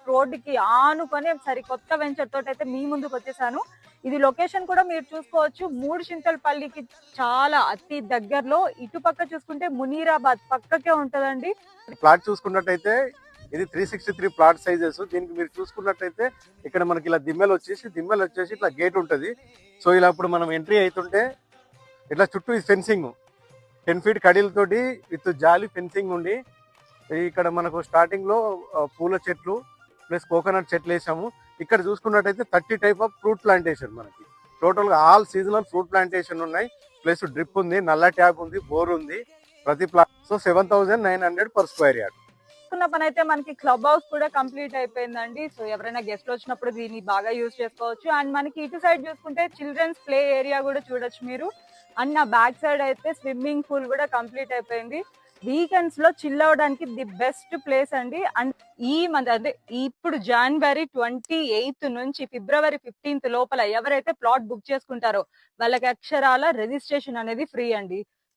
రోడ్డుకి ఆనుకొని సరికొత్త వెంచర్ తోటి అయితే మీ ముందుకు వచ్చేసాను. ఇది లొకేషన్ కూడా మీరు చూసుకోవచ్చు, మూడుచింతలపల్లికి చాలా అతి దగ్గరలో. ఇటుపక్క చూసుకుంటే మునీరాబాద్ పక్కకే ఉంటదండి. ప్లాట్ చూసుకున్నట్టయితే ఇది 363 ప్లాట్ సైజెస్. దీనికి మీరు చూసుకున్నట్టయితే ఇక్కడ మనకి ఇలా దిమ్మెలు వచ్చేసి ఇట్లా గేట్ ఉంటుంది. సో ఇలా ఇప్పుడు మనం ఎంట్రీ అవుతుంటే ఇట్లా చుట్టూ ఫెన్సింగ్ 10 ఫీట్ కడీలతోటి విత్ జాలి ఫెన్సింగ్ ఉండి, ఇక్కడ మనకు స్టార్టింగ్ లో పూల చెట్లు ప్లస్ కోకోనట్ చెట్లు వేసాము. ఇక్కడ చూసుకున్నట్టయితే 30 టైప్ ఆఫ్ ఫ్రూట్ ప్లాంటేషన్, మనకి టోటల్ గా ఆల్ సీజనల్ ఫ్రూట్ ప్లాంటేషన్ ఉన్నాయి. ప్లస్ డ్రిప్ ఉంది, నల్ల ట్యాప్ ఉంది, బోర్ ఉంది ప్రతి plot. So 7,900 per square yard. పని అయితే మనకి క్లబ్ హౌస్ కూడా కంప్లీట్ అయిపోయిందండి. సో ఎవరైనా గెస్ట్ వచ్చినప్పుడు దీన్ని బాగా యూజ్ చేసుకోవచ్చు. అండ్ మనకి ఇటు సైడ్ చూసుకుంటే చిల్డ్రన్స్ ప్లే ఏరియా కూడా చూడొచ్చు మీరు. అండ్ నా బ్యాక్ సైడ్ అయితే స్విమ్మింగ్ పూల్ కూడా కంప్లీట్ అయిపోయింది. వీకెండ్స్ లో చిల్ అవడానికి ది బెస్ట్ ప్లేస్ అండి. అండ్ ఈ మంత్ అంటే ఇప్పుడు జనవరి 28 నుంచి ఫిబ్రవరి 15 లోపల ఎవరైతే ప్లాట్ బుక్ చేసుకుంటారో వాళ్ళకి అక్షరాల రిజిస్ట్రేషన్ అనేది ఫ్రీ అండి.